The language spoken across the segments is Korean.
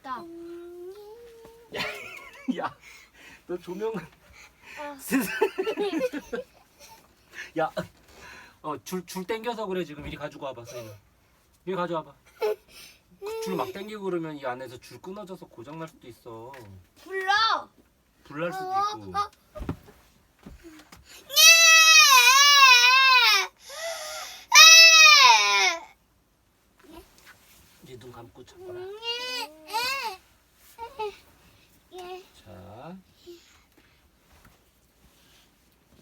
됐다. 야, 너 조명은 아. 야, 줄 땡겨서 그래. 지금 이리 가지고 와봐, 서인아. 이리 가져와봐. 줄 막 땡기고 그러면 이 안에서 줄 끊어져서 고장 날 수도 있어. 불러. 불날 수도 있고. 이제 눈 감고 자거라. 자,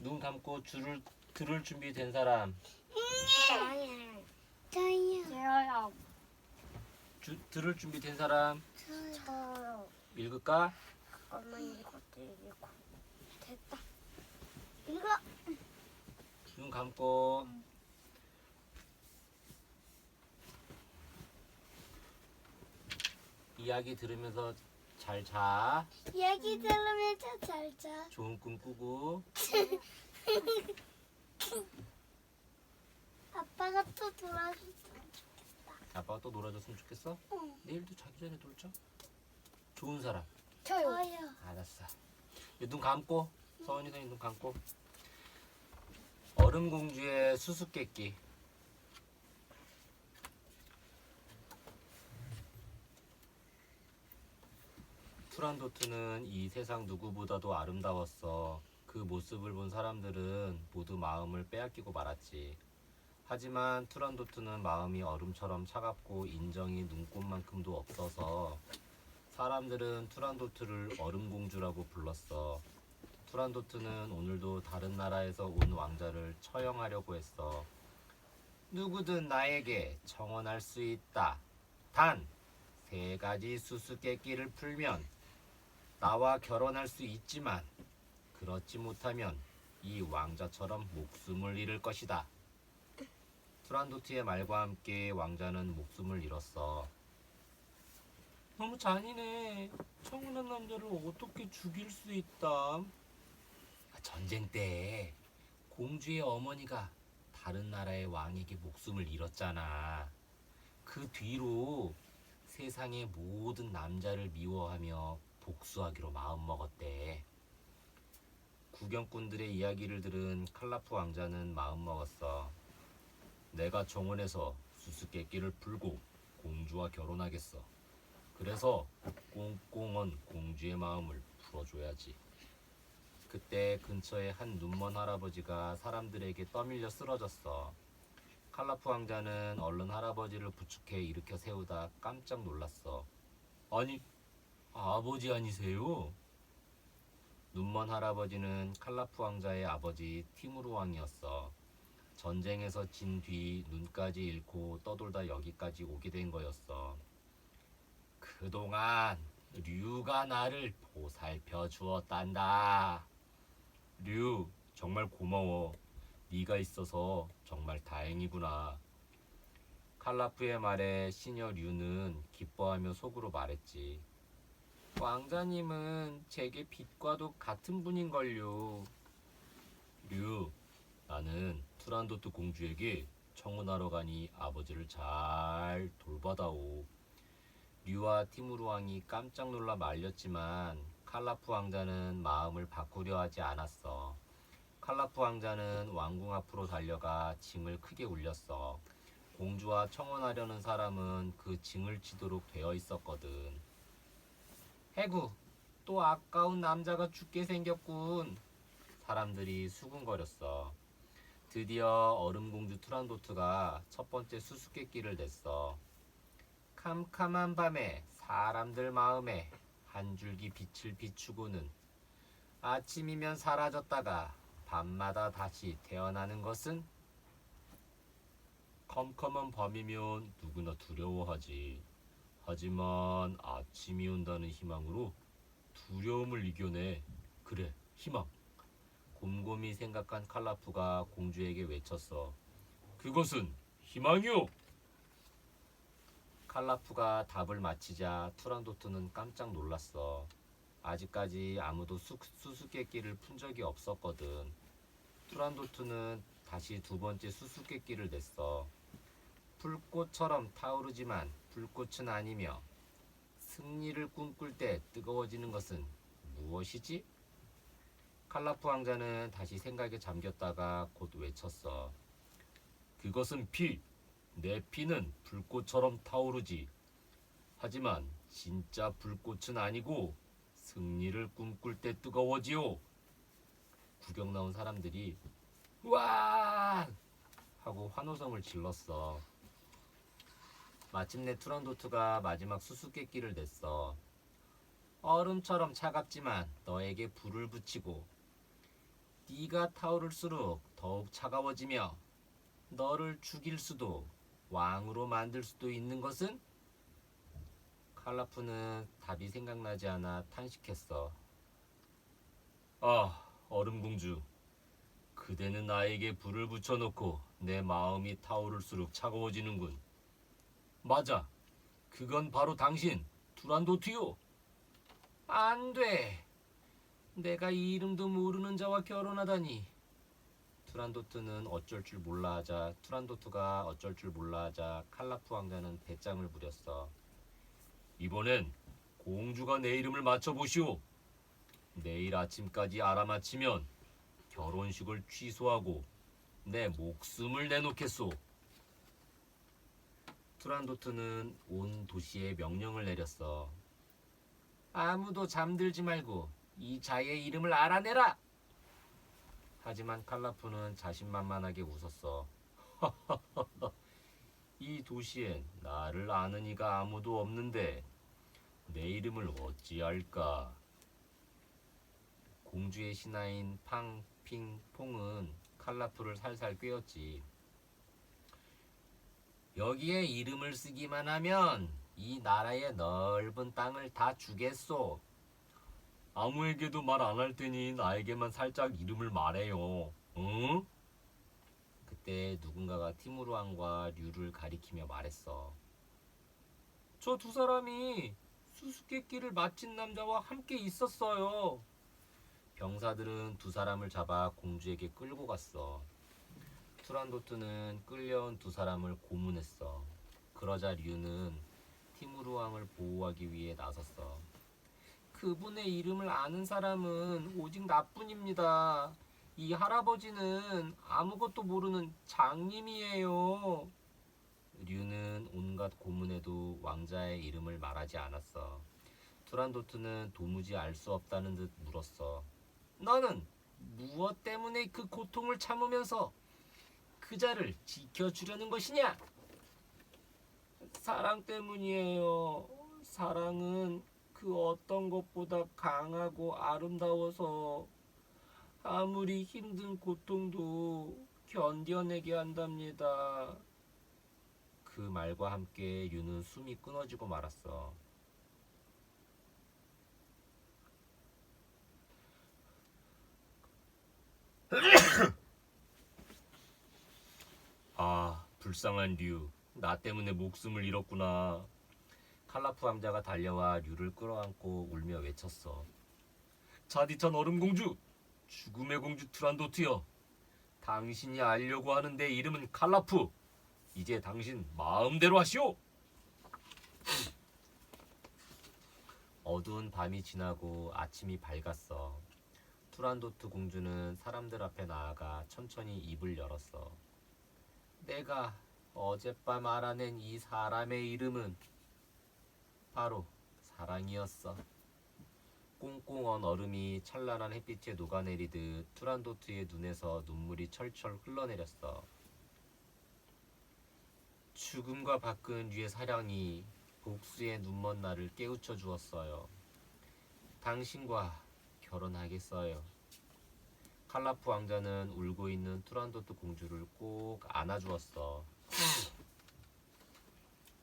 눈 감고 줄을 들을 준비된 사람. 저요. 들을 준비된 사람 저요. 읽을까? 엄마 이것도 읽고. 됐다. 이거. 눈 감고. 이야기 들으면서 잘 자. 얘기 들으면서 잘 자. 좋은 꿈 꾸고. 아빠가 또 돌아줬으면 좋겠다. 아빠가 또 놀아줬으면 좋겠어? 응. 내일도 자기 전에 놀자. 좋은 사람. 저요. 알았어. 이제 눈 감고. 서원이 선생님 눈 감고. 얼음공주의 수수께끼. 투란도트는 이 세상 누구보다도 아름다웠어. 그 모습을 본 사람들은 모두 마음을 빼앗기고 말았지. 하지만 투란도트는 마음이 얼음처럼 차갑고 인정이 눈꽃만큼도 없어서 사람들은 투란도트를 얼음공주라고 불렀어. 투란도트는 오늘도 다른 나라에서 온 왕자를 처형하려고 했어. 누구든 나에게 청혼할 수 있다. 단 3가지 수수께끼를 풀면 나와 결혼할 수 있지만 그렇지 못하면 이 왕자처럼 목숨을 잃을 것이다. 투란도트의 말과 함께 왕자는 목숨을 잃었어. 너무 잔인해. 청혼한 남자를 어떻게 죽일 수 있다. 전쟁 때 공주의 어머니가 다른 나라의 왕에게 목숨을 잃었잖아. 그 뒤로 세상의 모든 남자를 미워하며 복수하기로 마음먹었대. 구경꾼들의 이야기를 들은 칼라프 왕자는 마음먹었어. 내가 정원에서 수수께끼를 풀고 공주와 결혼하겠어. 그래서 꽁꽁언 공주의 마음을 풀어줘야지. 그때 근처에 한 눈먼 할아버지가 사람들에게 떠밀려 쓰러졌어. 칼라프 왕자는 얼른 할아버지를 부축해 일으켜 세우다 깜짝 놀랐어. 아니, 아버지 아니세요? 눈먼 할아버지는 칼라프 왕자의 아버지 티무르 왕이었어. 전쟁에서 진 뒤 눈까지 잃고 떠돌다 여기까지 오게 된 거였어. 그동안 류가 나를 보살펴 주었단다. 류, 정말 고마워. 네가 있어서 정말 다행이구나. 칼라프의 말에 시녀 류는 기뻐하며 속으로 말했지. 왕자님은 제게 빛과도 같은 분인걸요. 류, 나는 투란도트 공주에게 청혼하러 가니 아버지를 잘 돌봐다오. 류와 티무르 왕이 깜짝 놀라 말렸지만 칼라프 왕자는 마음을 바꾸려 하지 않았어. 칼라프 왕자는 왕궁 앞으로 달려가 징을 크게 울렸어. 공주와 청혼하려는 사람은 그 징을 치도록 되어 있었거든. 해구, 또 아까운 남자가 죽게 생겼군. 사람들이 수군거렸어. 드디어 얼음공주 투란도트가 첫 번째 수수께끼를 냈어. 캄캄한 밤에 사람들 마음에 한 줄기 빛을 비추고는 아침이면 사라졌다가 밤마다 다시 태어나는 것은? 캄캄한 밤이면 누구나 두려워하지. 하지만 아침이 온다는 희망으로 두려움을 이겨내. 그래, 희망. 곰곰이 생각한 칼라프가 공주에게 외쳤어. 그것은 희망이오! 칼라프가 답을 마치자 투란도트는 깜짝 놀랐어. 아직까지 아무도 수수께끼를 푼 적이 없었거든. 투란도트는 다시 두 번째 수수께끼를 냈어. 불꽃처럼 타오르지만 불꽃은 아니며 승리를 꿈꿀 때 뜨거워지는 것은 무엇이지? 칼라프 왕자는 다시 생각에 잠겼다가 곧 외쳤어. 그것은 피. 내 피는 불꽃처럼 타오르지. 하지만 진짜 불꽃은 아니고 승리를 꿈꿀 때 뜨거워지요. 구경 나온 사람들이 와! 하고 환호성을 질렀어. 마침내 투란도트가 마지막 수수께끼를 냈어. 얼음처럼 차갑지만 너에게 불을 붙이고 네가 타오를수록 더욱 차가워지며 너를 죽일 수도 왕으로 만들 수도 있는 것은? 칼라프는 답이 생각나지 않아 탄식했어. 아, 얼음공주. 그대는 나에게 불을 붙여놓고 내 마음이 타오를수록 차가워지는군. 맞아. 그건 바로 당신, 투란도트요. 안 돼. 내가 이 이름도 모르는 자와 결혼하다니. 투란도트가 어쩔 줄 몰라 하자 칼라프 왕자는 배짱을 부렸어. 이번엔 공주가 내 이름을 맞춰보시오. 내일 아침까지 알아맞히면 결혼식을 취소하고 내 목숨을 내놓겠소. 투란도트는 온 도시에 명령을 내렸어. 아무도 잠들지 말고 이 자의 이름을 알아내라. 하지만 칼라프는 자신만만하게 웃었어. 이 도시엔 나를 아는 이가 아무도 없는데 내 이름을 어찌할까? 공주의 신하인 팡핑퐁은 칼라프를 살살 꿰었지. 여기에 이름을 쓰기만 하면 이 나라의 넓은 땅을 다 주겠소. 아무에게도 말 안 할 테니 나에게만 살짝 이름을 말해요. 응? 그때 누군가가 티무르 왕과 류를 가리키며 말했어. 저 두 사람이 수수께끼를 마친 남자와 함께 있었어요. 병사들은 두 사람을 잡아 공주에게 끌고 갔어. 투란도트는 끌려온 두 사람을 고문했어. 그러자 류는 티무르 왕을 보호하기 위해 나섰어. 그분의 이름을 아는 사람은 오직 나뿐입니다. 이 할아버지는 아무것도 모르는 장님이에요. 류는 온갖 고문에도 왕자의 이름을 말하지 않았어. 투란도트는 도무지 알 수 없다는 듯 물었어. 너는 무엇 때문에 그 고통을 참으면서 그자를 지켜주려는 것이냐? 사랑 때문이에요. 사랑은 그 어떤 것보다 강하고 아름다워서 아무리 힘든 고통도 견뎌내게 한답니다. 그 말과 함께 류는 숨이 끊어지고 말았어. 아, 불쌍한 류. 나 때문에 목숨을 잃었구나. 칼라프 왕자가 달려와 류를 끌어안고 울며 외쳤어. 자디찬 얼음공주, 죽음의 공주 투란도트여. 당신이 알려고 하는 내 이름은 칼라프. 이제 당신 마음대로 하시오. 어두운 밤이 지나고 아침이 밝았어. 투란도트 공주는 사람들 앞에 나아가 천천히 입을 열었어. 내가 어젯밤 알아낸 이 사람의 이름은 바로 사랑이었어. 꽁꽁 언 얼음이 찬란한 햇빛에 녹아내리듯 투란도트의 눈에서 눈물이 철철 흘러내렸어. 죽음과 바꾼 류의 사랑이 복수의 눈먼 나를 깨우쳐 주었어요. 당신과 결혼하겠어요. 칼라프 왕자는 울고 있는 투란도트 공주를 꼭 안아주었어.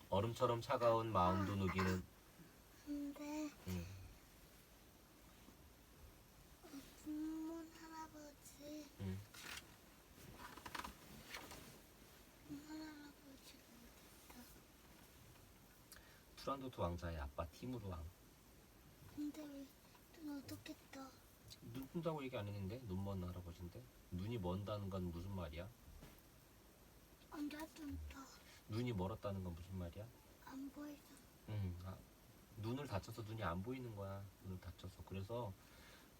얼음처럼 차가운 마음도 녹이는. 근데 응. 눈먼 할아버지. 응. 눈먼 할아버지가 어딨다. 투란도트 왕자의 아빠 티무르 왕. 근데 왜 눈 어떻게 떠? 눈 뜬다고 얘기 안 했는데? 눈 먼 할아버지인데? 눈이 먼다는 건 무슨 말이야? 언제 좀 떠? 눈이 멀었다는 건 무슨 말이야? 안 보이잖아. 눈을 다 다쳐서 눈이 안 보이는 거야. 눈을 다쳐서. 그래서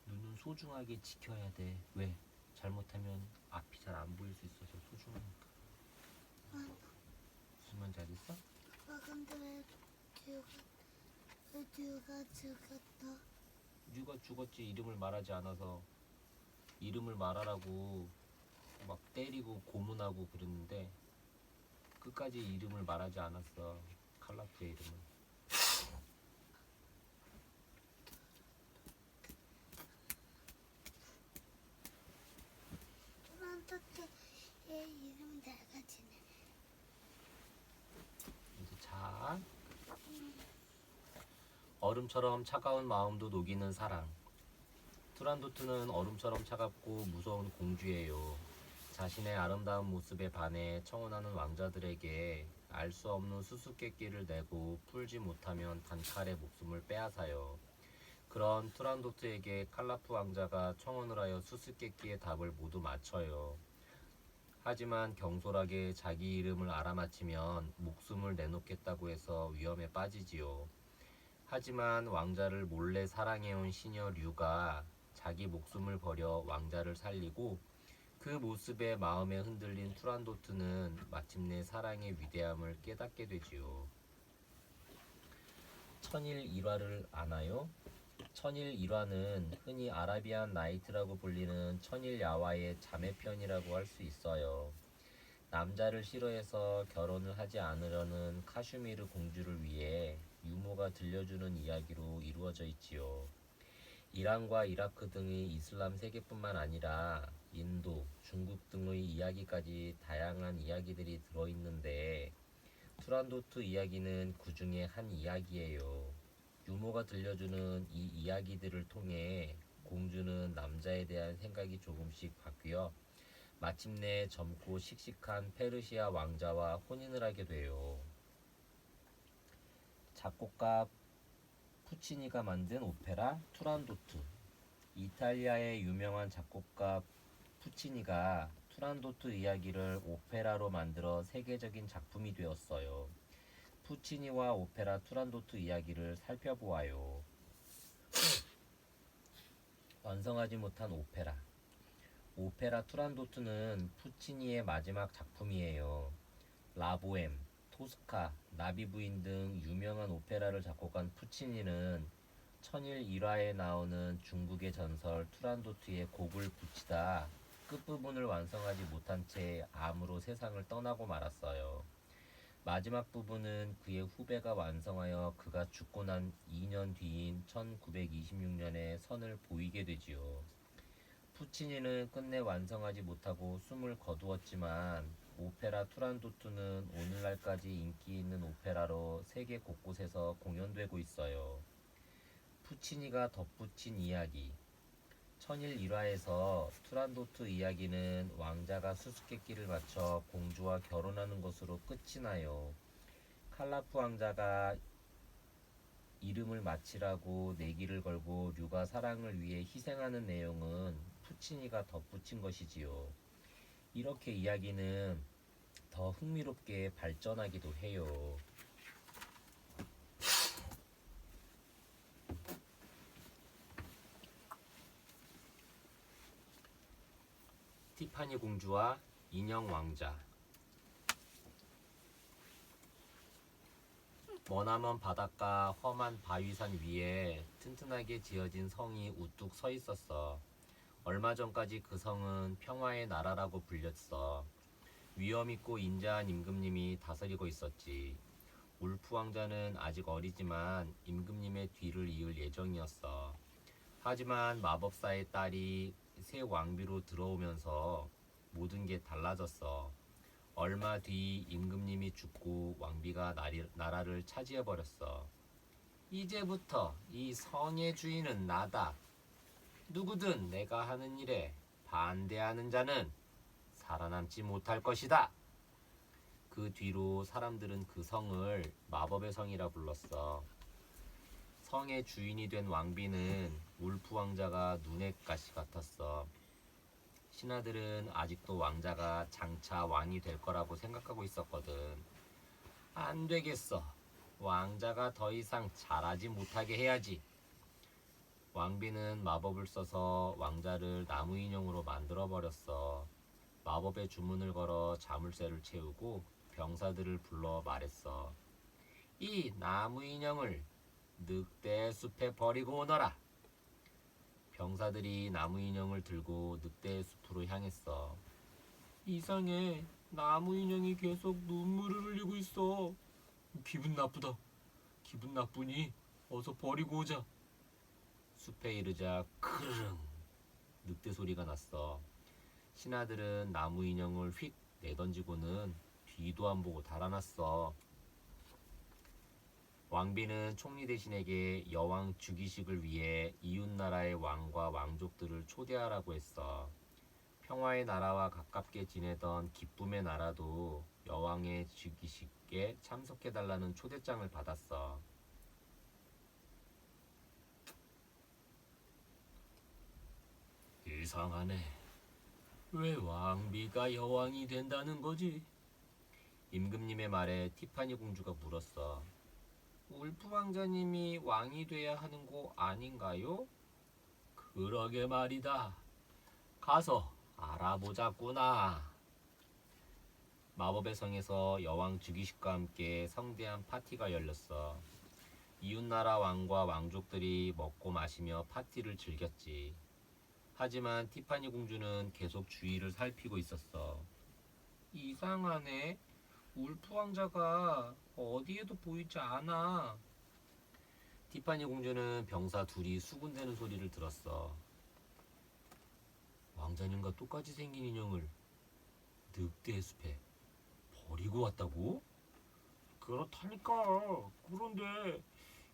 눈은 소중하게 지켜야 돼. 왜? 잘못하면 앞이 잘 안 보일 수 있어서 소중하니까. 아, 무슨 말인지 알겠어? 아빠 근데 왜 듀가 죽었어? 뉴가 죽었지. 이름을 말하지 않아서. 이름을 말하라고 막 때리고 고문하고 그랬는데 끝까지 이름을 말하지 않았어. 칼라프의 이름을. 토란토트 얘 이름 낡아지네. 이제 자, 얼음처럼 차가운 마음도 녹이는 사랑. 투란도트는 얼음처럼 차갑고 무서운 공주예요. 자신의 아름다운 모습에 반해 청혼하는 왕자들에게 알 수 없는 수수께끼를 내고 풀지 못하면 단칼에 목숨을 빼앗아요. 그런 투란도트에게 칼라프 왕자가 청혼을 하여 수수께끼의 답을 모두 맞춰요. 하지만 경솔하게 자기 이름을 알아맞히면 목숨을 내놓겠다고 해서 위험에 빠지지요. 하지만 왕자를 몰래 사랑해온 시녀 류가 자기 목숨을 버려 왕자를 살리고 그 모습에 마음에 흔들린 투란도트는 마침내 사랑의 위대함을 깨닫게 되지요. 천일 일화를 아나요? 천일 일화는 흔히 아라비안 나이트라고 불리는 천일 야화의 자매편이라고 할 수 있어요. 남자를 싫어해서 결혼을 하지 않으려는 카슈미르 공주를 위해 유모가 들려주는 이야기로 이루어져 있지요. 이란과 이라크 등의 이슬람 세계뿐만 아니라 인도, 중국 등의 이야기까지 다양한 이야기들이 들어있는데 투란도트 이야기는 그 중에 한 이야기예요. 유모가 들려주는 이 이야기들을 통해 공주는 남자에 대한 생각이 조금씩 바뀌어 마침내 젊고 씩씩한 페르시아 왕자와 혼인을 하게 돼요. 작곡가 푸치니가 만든 오페라 투란도트. 이탈리아의 유명한 작곡가 푸치니가 투란도트 이야기를 오페라로 만들어 세계적인 작품이 되었어요. 푸치니와 오페라 투란도트 이야기를 살펴보아요. 완성하지 못한 오페라. 오페라 투란도트는 푸치니의 마지막 작품이에요. 라보엠, 토스카, 나비 부인 등 유명한 오페라를 작곡한 푸치니는 천일 일화에 나오는 중국의 전설 투란도트에 곡을 붙이다 끝부분을 완성하지 못한 채 암으로 세상을 떠나고 말았어요. 마지막 부분은 그의 후배가 완성하여 그가 죽고 난 2년 뒤인 1926년에 선을 보이게 되지요. 푸치니는 끝내 완성하지 못하고 숨을 거두었지만 오페라 투란도트는 오늘날까지 인기 있는 오페라로 세계 곳곳에서 공연되고 있어요. 푸치니가 덧붙인 이야기. 천일 일화에서 투란도트 이야기는 왕자가 수수께끼를 맞춰 공주와 결혼하는 것으로 끝이 나요. 칼라프 왕자가 이름을 마치라고 내기를 걸고 류가 사랑을 위해 희생하는 내용은 푸치니가 덧붙인 것이지요. 이렇게 이야기는 더 흥미롭게 발전하기도 해요. 티파니 공주와 인형 왕자. 머나먼 바닷가 험한 바위산 위에 튼튼하게 지어진 성이 우뚝 서 있었어. 얼마 전까지 그 성은 평화의 나라라고 불렸어. 위엄있고 인자한 임금님이 다스리고 있었지. 울프 왕자는 아직 어리지만 임금님의 뒤를 이을 예정이었어. 하지만 마법사의 딸이 새 왕비로 들어오면서 모든 게 달라졌어. 얼마 뒤 임금님이 죽고 왕비가 나라를 차지해버렸어. 이제부터 이 성의 주인은 나다. 누구든 내가 하는 일에 반대하는 자는 살아남지 못할 것이다. 그 뒤로 사람들은 그 성을 마법의 성이라 불렀어. 성의 주인이 된 왕비는 울프 왕자가 눈의 가시 같았어. 신하들은 아직도 왕자가 장차 왕이 될 거라고 생각하고 있었거든. 안 되겠어. 왕자가 더 이상 자라지 못하게 해야지. 왕비는 마법을 써서 왕자를 나무 인형으로 만들어 버렸어. 마법의 주문을 걸어 자물쇠를 채우고 병사들을 불러 말했어. 이 나무 인형을 늑대의 숲에 버리고 오너라. 병사들이 나무 인형을 들고 늑대의 숲으로 향했어. 이상해. 나무 인형이 계속 눈물을 흘리고 있어. 기분 나쁘다. 기분 나쁘니 어서 버리고 오자. 숲에 이르자 크르릉 늑대 소리가 났어. 신하들은 나무 인형을 휙 내던지고는 뒤도 안 보고 달아났어. 왕비는 총리 대신에게 여왕 즉위식을 위해 이웃나라의 왕과 왕족들을 초대하라고 했어. 평화의 나라와 가깝게 지내던 기쁨의 나라도 여왕의 즉위식에 참석해달라는 초대장을 받았어. 이상하네. 왜 왕비가 여왕이 된다는 거지? 임금님의 말에 티파니 공주가 물었어. 울프 왕자님이 왕이 돼야 하는 거 아닌가요? 그러게 말이다. 가서 알아보자꾸나. 마법의 성에서 여왕 즉위식과 함께 성대한 파티가 열렸어. 이웃나라 왕과 왕족들이 먹고 마시며 파티를 즐겼지. 하지만 티파니 공주는 계속 주위를 살피고 있었어. 이상하네. 울프 왕자가 어디에도 보이지 않아. 티파니 공주는 병사 둘이 수군대는 소리를 들었어. 왕자님과 똑같이 생긴 인형을 늑대의 숲에 버리고 왔다고? 그렇다니까. 그런데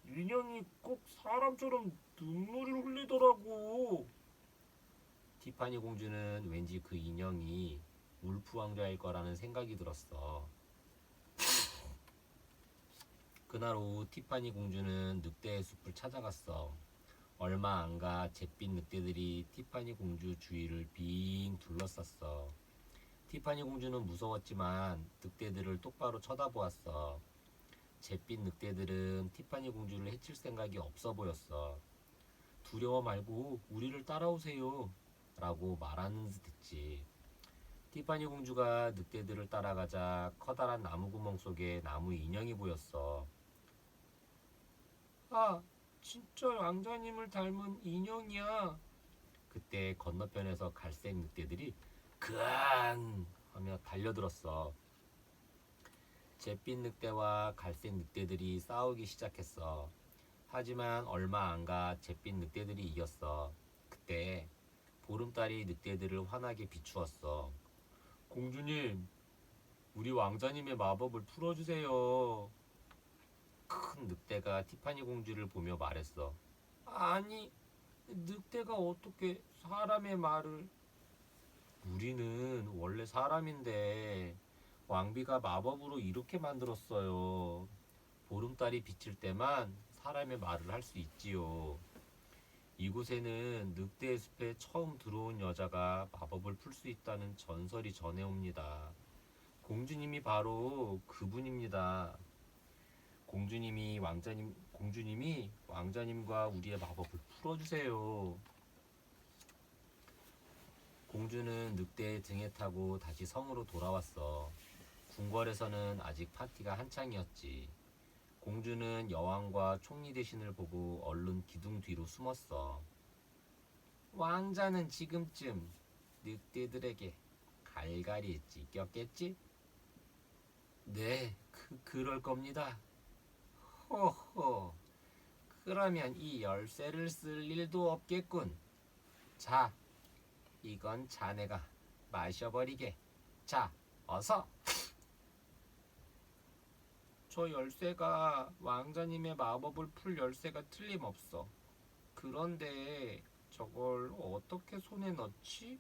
인형이 꼭 사람처럼 눈물을 흘리더라고. 티파니 공주는 왠지 그 인형이 울프 왕자일 거라는 생각이 들었어. 그날 오후 티파니 공주는 늑대의 숲을 찾아갔어. 얼마 안가 잿빛 늑대들이 티파니 공주 주위를 빙 둘러쌌어. 티파니 공주는 무서웠지만 늑대들을 똑바로 쳐다보았어. 잿빛 늑대들은 티파니 공주를 해칠 생각이 없어 보였어. 두려워 말고 우리를 따라오세요 라고 말하는 듯 했지. 티파니 공주가 늑대들을 따라가자 커다란 나무 구멍 속에 나무 인형이 보였어. 아, 진짜 왕자님을 닮은 인형이야. 그때 건너편에서 갈색 늑대들이 그앙 하며 달려들었어. 잿빛 늑대와 갈색 늑대들이 싸우기 시작했어. 하지만 얼마 안가 잿빛 늑대들이 이겼어. 그때 보름달이 늑대들을 환하게 비추었어. 공주님, 우리 왕자님의 마법을 풀어주세요. 큰 늑대가 티파니 공주를 보며 말했어. 아니, 늑대가 어떻게 사람의 말을... 우리는 원래 사람인데 왕비가 마법으로 이렇게 만들었어요. 보름달이 비칠 때만 사람의 말을 할 수 있지요. 이곳에는 늑대의 숲에 처음 들어온 여자가 마법을 풀 수 있다는 전설이 전해옵니다. 공주님이 바로 그분입니다. 공주님이 왕자님과 우리의 마법을 풀어주세요. 공주는 늑대의 등에 타고 다시 성으로 돌아왔어. 궁궐에서는 아직 파티가 한창이었지. 공주는 여왕과 총리 대신을 보고 얼른 기둥 뒤로 숨었어. 왕자는 지금쯤 늑대들에게 갈갈이 찢겼겠지? 네, 그럴 겁니다. 호호, 그러면 이 열쇠를 쓸 일도 없겠군. 자, 이건 자네가 마셔버리게. 자, 어서. 저 열쇠가 왕자님의 마법을 풀 열쇠가 틀림없어. 그런데 저걸 어떻게 손에 넣지?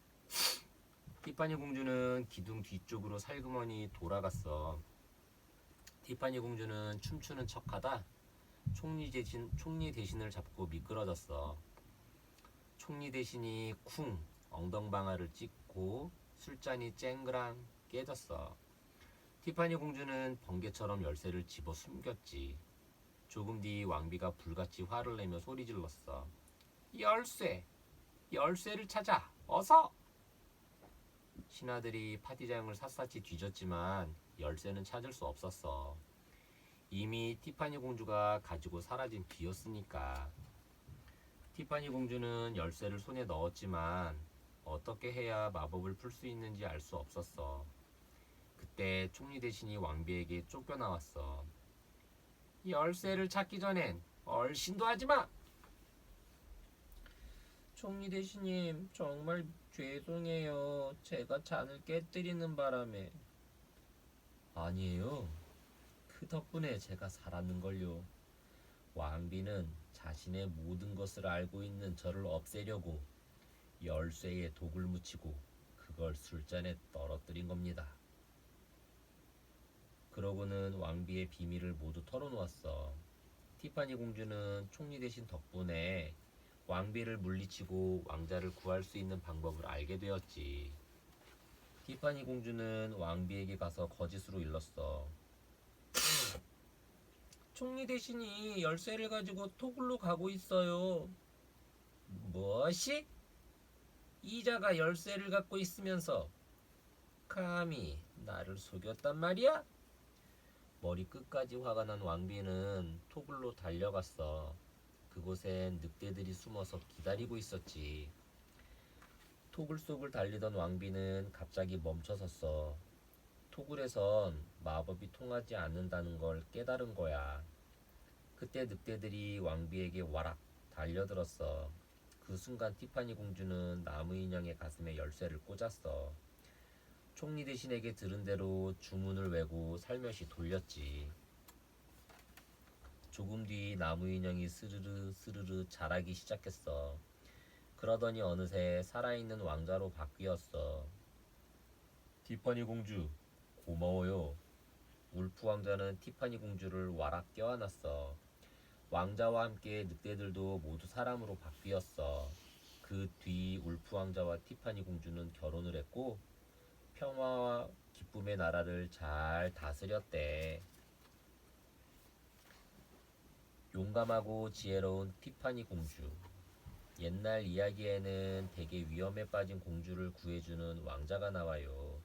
티파니 공주는 기둥 뒤쪽으로 살그머니 돌아갔어. 티파니 공주는 춤추는 척하다 총리 대신을 잡고 미끄러졌어. 총리 대신이 쿵 엉덩방아를 찍고 술잔이 쨍그랑 깨졌어. 티파니 공주는 번개처럼 열쇠를 집어 숨겼지. 조금 뒤 왕비가 불같이 화를 내며 소리 질렀어. 열쇠! 열쇠를 찾아! 어서! 신하들이 파티장을 샅샅이 뒤졌지만 열쇠는 찾을 수 없었어. 이미 티파니 공주가 가지고 사라진 뒤였으니까. 티파니 공주는 열쇠를 손에 넣었지만 어떻게 해야 마법을 풀 수 있는지 알 수 없었어. 그때 총리 대신이 왕비에게 쫓겨나왔어. 열쇠를 찾기 전엔 얼씬도 하지 마! 총리 대신님, 정말 죄송해요. 제가 잔을 깨뜨리는 바람에. 아니에요. 그 덕분에 제가 살았는걸요. 왕비는 자신의 모든 것을 알고 있는 저를 없애려고 열쇠에 독을 묻히고 그걸 술잔에 떨어뜨린 겁니다. 그러고는 왕비의 비밀을 모두 털어놓았어. 티파니 공주는 총리 대신 덕분에 왕비를 물리치고 왕자를 구할 수 있는 방법을 알게 되었지. 티파니 공주는 왕비에게 가서 거짓으로 일렀어. 총리 대신이 열쇠를 가지고 토굴로 가고 있어요. 무엇이? 이자가 열쇠를 갖고 있으면서 감히 나를 속였단 말이야? 머리 끝까지 화가 난 왕비는 토굴로 달려갔어. 그곳엔 늑대들이 숨어서 기다리고 있었지. 토굴 속을 달리던 왕비는 갑자기 멈춰섰어. 토굴에선 마법이 통하지 않는다는 걸 깨달은 거야. 그때 늑대들이 왕비에게 와락 달려들었어. 그 순간 티파니 공주는 나무 인형의 가슴에 열쇠를 꽂았어. 총리 대신에게 들은 대로 주문을 외고 살며시 돌렸지. 조금 뒤 나무 인형이 스르르 스르르 자라기 시작했어. 그러더니 어느새 살아있는 왕자로 바뀌었어. 티파니 공주, 고마워요. 울프 왕자는 티파니 공주를 와락 껴안았어. 왕자와 함께 늑대들도 모두 사람으로 바뀌었어. 그 뒤 울프 왕자와 티파니 공주는 결혼을 했고 평화와 기쁨의 나라를 잘 다스렸대. 용감하고 지혜로운 티파니 공주. 옛날 이야기에는 되게 위험에 빠진 공주를 구해주는 왕자가 나와요.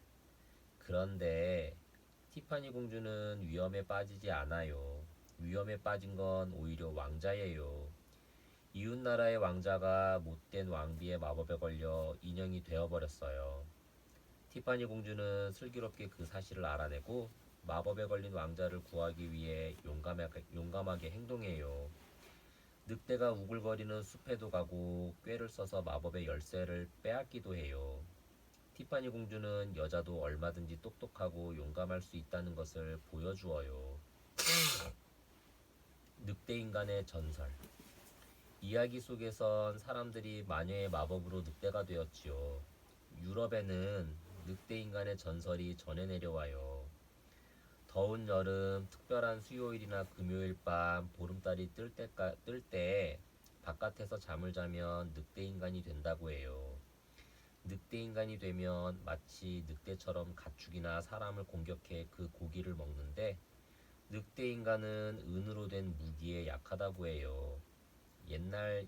그런데 티파니 공주는 위험에 빠지지 않아요. 위험에 빠진 건 오히려 왕자예요. 이웃나라의 왕자가 못된 왕비의 마법에 걸려 인형이 되어버렸어요. 티파니 공주는 슬기롭게 그 사실을 알아내고 마법에 걸린 왕자를 구하기 위해 용감하게 행동해요. 늑대가 우글거리는 숲에도 가고 꾀를 써서 마법의 열쇠를 빼앗기도 해요. 티파니 공주는 여자도 얼마든지 똑똑하고 용감할 수 있다는 것을 보여주어요. 늑대 인간의 전설. 이야기 속에선 사람들이 마녀의 마법으로 늑대가 되었지요. 유럽에는 늑대 인간의 전설이 전해 내려와요. 더운 여름 특별한 수요일이나 금요일 밤 보름달이 뜰 때 바깥에서 잠을 자면 늑대 인간이 된다고 해요. 늑대 인간이 되면 마치 늑대처럼 가축이나 사람을 공격해 그 고기를 먹는데 늑대 인간은 은으로 된 무기에 약하다고 해요. 옛날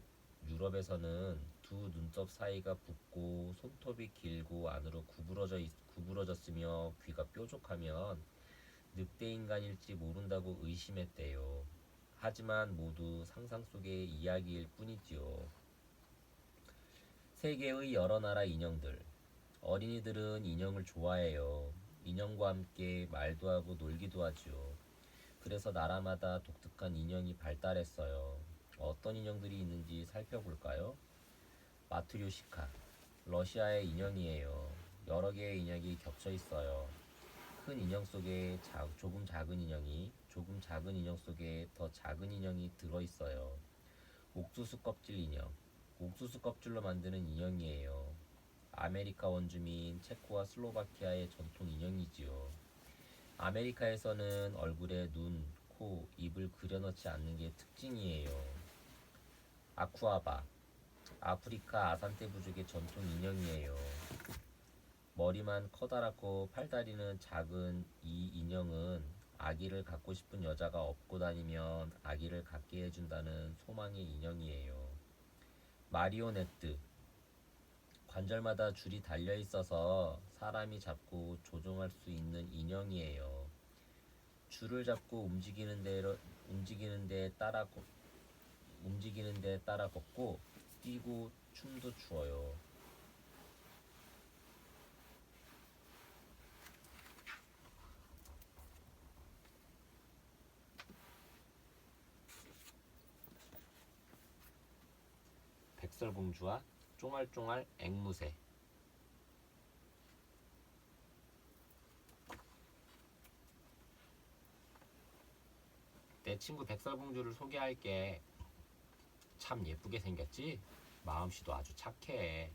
유럽에서는 두 눈썹 사이가 붓고 손톱이 길고 안으로 구부러졌으며 귀가 뾰족하면 늑대 인간일지 모른다고 의심했대요. 하지만 모두 상상 속의 이야기일 뿐이지요. 세계의 여러 나라 인형들. 어린이들은 인형을 좋아해요. 인형과 함께 말도 하고 놀기도 하죠. 그래서 나라마다 독특한 인형이 발달했어요. 어떤 인형들이 있는지 살펴볼까요? 마트료시카. 러시아의 인형이에요. 여러 개의 인형이 겹쳐 있어요. 큰 인형 속에 조금 작은 인형이, 조금 작은 인형 속에 더 작은 인형이 들어있어요. 옥수수 껍질 인형. 옥수수 껍질로 만드는 인형이에요. 아메리카 원주민 체코와 슬로바키아의 전통 인형이지요. 아메리카에서는 얼굴에 눈, 코, 입을 그려넣지 않는 게 특징이에요. 아쿠아바. 아프리카 아산테 부족의 전통 인형이에요. 머리만 커다랗고 팔다리는 작은 이 인형은 아기를 갖고 싶은 여자가 업고 다니면 아기를 갖게 해준다는 소망의 인형이에요. 마리오네트. 관절마다 줄이 달려 있어서 사람이 잡고 조종할 수 있는 인형이에요. 줄을 잡고 움직이는 데 따라 걷고 뛰고 춤도 추어요. 백설공주와 쫑알쫑알 앵무새. 내 친구 백설공주를 소개할게. 참 예쁘게 생겼지? 마음씨도 아주 착해.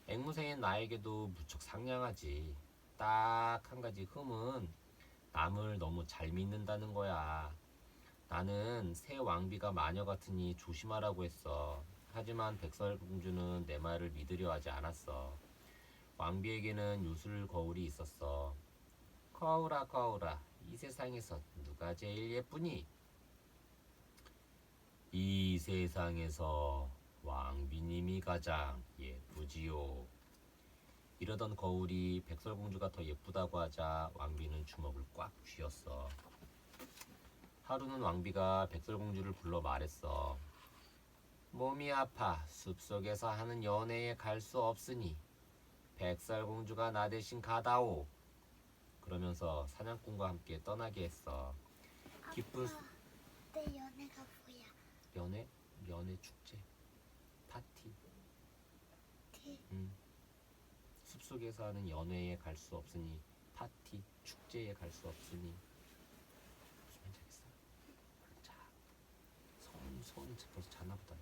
앵무새인 나에게도 무척 상냥하지. 딱 한 가지 흠은 남을 너무 잘 믿는다는 거야. 나는 새 왕비가 마녀 같으니 조심하라고 했어. 하지만 백설공주는 내 말을 믿으려 하지 않았어. 왕비에게는 요술 거울이 있었어. 거울아 거울아, 이 세상에서 누가 제일 예쁘니? 이 세상에서 왕비님이 가장 예쁘지요. 이러던 거울이 백설공주가 더 예쁘다고 하자 왕비는 주먹을 꽉 쥐었어. 하루는 왕비가 백설공주를 불러 말했어. 몸이 아파 숲속에서 하는 연애에 갈 수 없으니 백설공주가 나 대신 가다오. 그러면서 사냥꾼과 함께 떠나게 했어. 기쁜 아빠, 내 연애가 뭐야? 연애 축제 파티. 티? 숲속에서 하는 연애에 갈 수 없으니 파티 축제에 갈 수 없으니. 무슨 말인지 알겠어? 자, 손 벌써 잤나 보다.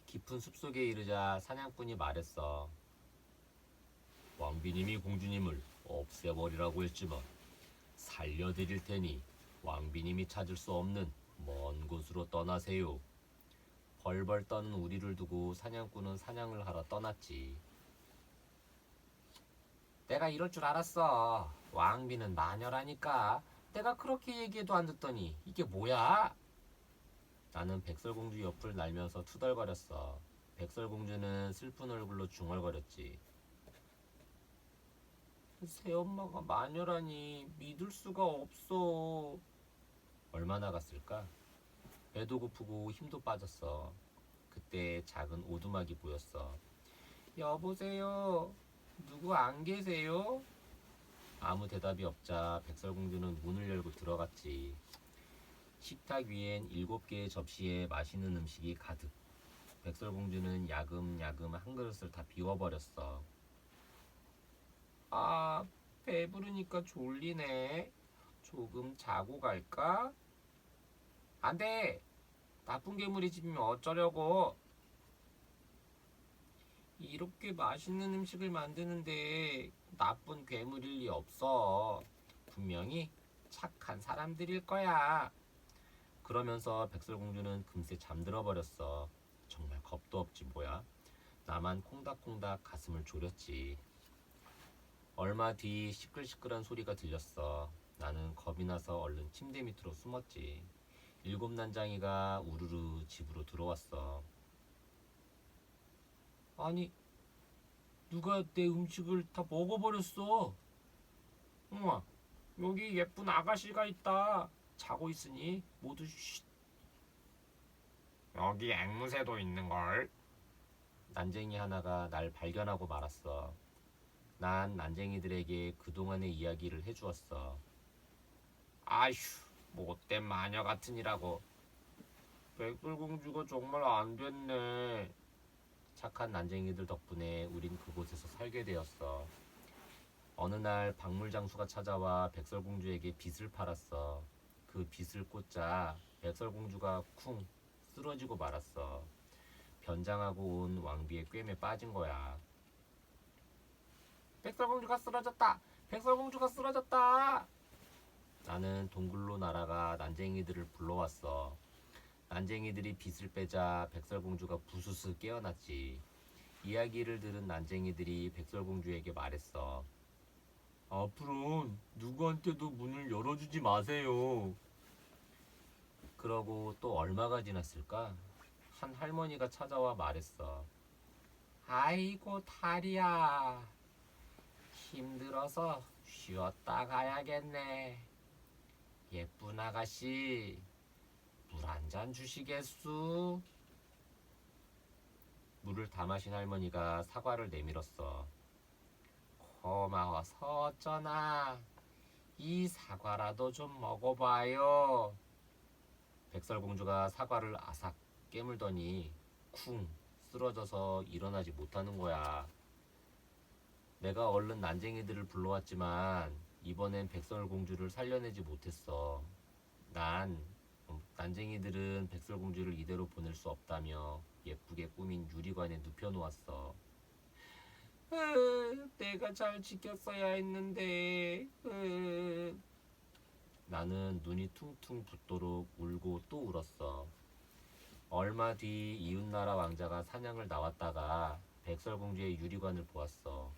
깊은 숲속에 이르자 사냥꾼이 말했어. 왕비님이 공주님을 없애버리라고 했지만 살려드릴 테니 왕비님이 찾을 수 없는 먼 곳으로 떠나세요. 벌벌 떠는 우리를 두고 사냥꾼은 사냥을 하러 떠났지. 내가 이럴 줄 알았어. 왕비는 마녀라니까. 내가 그렇게 얘기해도 안 듣더니 이게 뭐야? 나는 백설공주 옆을 날면서 투덜거렸어. 백설공주는 슬픈 얼굴로 중얼거렸지. 새엄마가 마녀라니 믿을 수가 없어. 얼마나 갔을까? 배도 고프고 힘도 빠졌어. 그때 작은 오두막이 보였어. 여보세요? 누구 안 계세요? 아무 대답이 없자 백설공주는 문을 열고 들어갔지. 식탁 위엔 7개의 접시에 맛있는 음식이 가득. 백설공주는 야금야금 한 그릇을 다 비워버렸어. 아, 배부르니까 졸리네. 조금 자고 갈까? 안 돼! 나쁜 괴물이 집이면 어쩌려고? 이렇게 맛있는 음식을 만드는데 나쁜 괴물일 리 없어. 분명히 착한 사람들일 거야. 그러면서 백설공주는 금세 잠들어 버렸어. 정말 겁도 없지 뭐야. 나만 콩닥콩닥 가슴을 졸였지. 얼마 뒤 시끌시끌한 소리가 들렸어. 나는 겁이 나서 얼른 침대 밑으로 숨었지. 7난장이가 우르르 집으로 들어왔어. 아니, 누가 내 음식을 다 먹어버렸어. 우와, 여기 예쁜 아가씨가 있다. 자고 있으니 모두 쉿. 여기 앵무새도 있는걸. 난쟁이 하나가 날 발견하고 말았어. 난 난쟁이들에게 그동안의 이야기를 해주었어. 아휴, 못된 마녀 같으니라고. 백설공주가 정말 안 됐네. 착한 난쟁이들 덕분에 우린 그곳에서 살게 되었어. 어느 날 박물장수가 찾아와 백설공주에게 빗을 팔았어. 그 빗을 꽂자 백설공주가 쿵 쓰러지고 말았어. 변장하고 온 왕비의 꿰매 빠진 거야. 백설공주가 쓰러졌다! 백설공주가 쓰러졌다! 나는 동굴로 날아가 난쟁이들을 불러왔어. 난쟁이들이 빗을 빼자 백설공주가 부스스 깨어났지. 이야기를 들은 난쟁이들이 백설공주에게 말했어. 앞으로는 누구한테도 문을 열어주지 마세요. 그러고 또 얼마가 지났을까? 한 할머니가 찾아와 말했어. 아이고, 다리야. 힘들어서 쉬었다 가야겠네. 예쁜 아가씨, 물 한 잔 주시겠수? 물을 다 마신 할머니가 사과를 내밀었어. 고마워서 어쩌나. 이 사과라도 좀 먹어봐요. 백설공주가 사과를 아삭 깨물더니 쿵 쓰러져서 일어나지 못하는 거야. 내가 얼른 난쟁이들을 불러왔지만 이번엔 백설공주를 살려내지 못했어. 난 난쟁이들은 백설공주를 이대로 보낼 수 없다며 예쁘게 꾸민 유리관에 눕혀놓았어. 내가 잘 지켰어야 했는데. 나는 눈이 퉁퉁 붓도록 울고 또 울었어. 얼마 뒤 이웃나라 왕자가 사냥을 나왔다가 백설공주의 유리관을 보았어.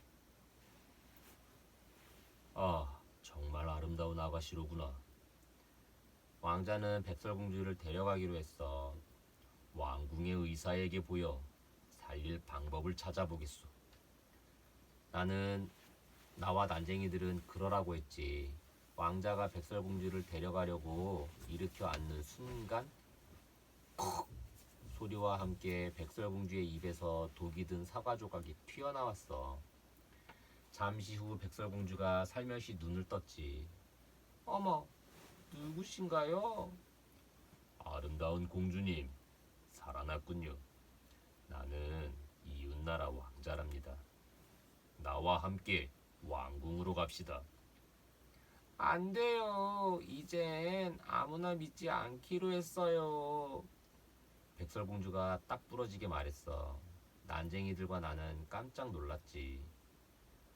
아, 정말 아름다운 아가씨로구나. 왕자는 백설공주를 데려가기로 했어. 왕궁의 의사에게 보여 살릴 방법을 찾아보겠소. 나와 난쟁이들은 그러라고 했지. 왕자가 백설공주를 데려가려고 일으켜 앉는 순간 콕 소리와 함께 백설공주의 입에서 독이 든 사과 조각이 튀어나왔어. 잠시 후 백설공주가 살며시 눈을 떴지. 어머, 누구신가요? 아름다운 공주님, 살아났군요. 나는 이웃나라 왕자랍니다. 나와 함께 왕궁으로 갑시다. 안 돼요. 이젠 아무나 믿지 않기로 했어요. 백설공주가 딱 부러지게 말했어. 난쟁이들과 나는 깜짝 놀랐지.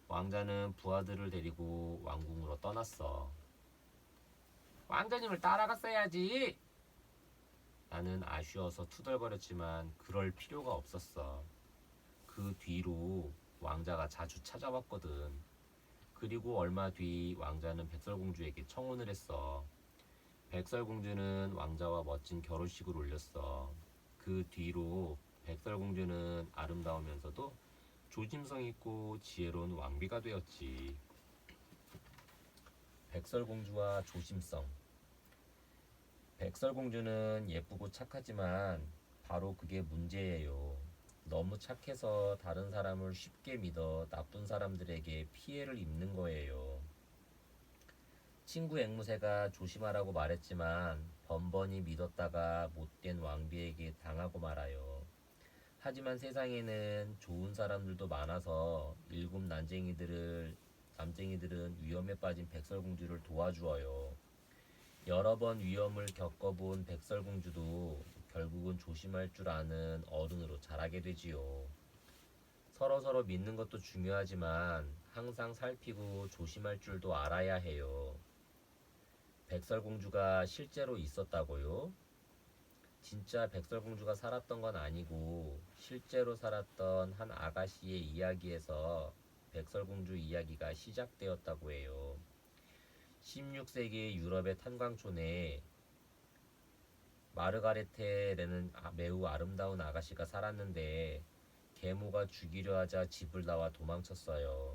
왕자는 부하들을 데리고 왕궁으로 떠났어. 왕자님을 따라갔어야지. 나는 아쉬워서 투덜거렸지만 그럴 필요가 없었어. 그 뒤로 왕자가 자주 찾아왔거든. 그리고 얼마 뒤 왕자는 백설공주에게 청혼을 했어. 백설공주는 왕자와 멋진 결혼식을 올렸어. 그 뒤로 백설공주는 아름다우면서도 조심성 있고 지혜로운 왕비가 되었지. 백설공주와 조심성. 백설공주는 예쁘고 착하지만 바로 그게 문제예요. 너무 착해서 다른 사람을 쉽게 믿어 나쁜 사람들에게 피해를 입는 거예요. 친구 앵무새가 조심하라고 말했지만 번번이 믿었다가 못된 왕비에게 당하고 말아요. 하지만 세상에는 좋은 사람들도 많아서 일곱 남쟁이들은 위험에 빠진 백설공주를 도와주어요. 여러 번 위험을 겪어본 백설공주도 결국은 조심할 줄 아는 어른으로 자라게 되지요. 서로서로 믿는 것도 중요하지만 항상 살피고 조심할 줄도 알아야 해요. 백설공주가 실제로 있었다고요? 진짜 백설공주가 살았던 건 아니고 실제로 살았던 한 아가씨의 이야기에서 백설공주 이야기가 시작되었다고 해요. 16세기 유럽의 탄광촌에 마르가레테라는 매우 아름다운 아가씨가 살았는데 계모가 죽이려 하자 집을 나와 도망쳤어요.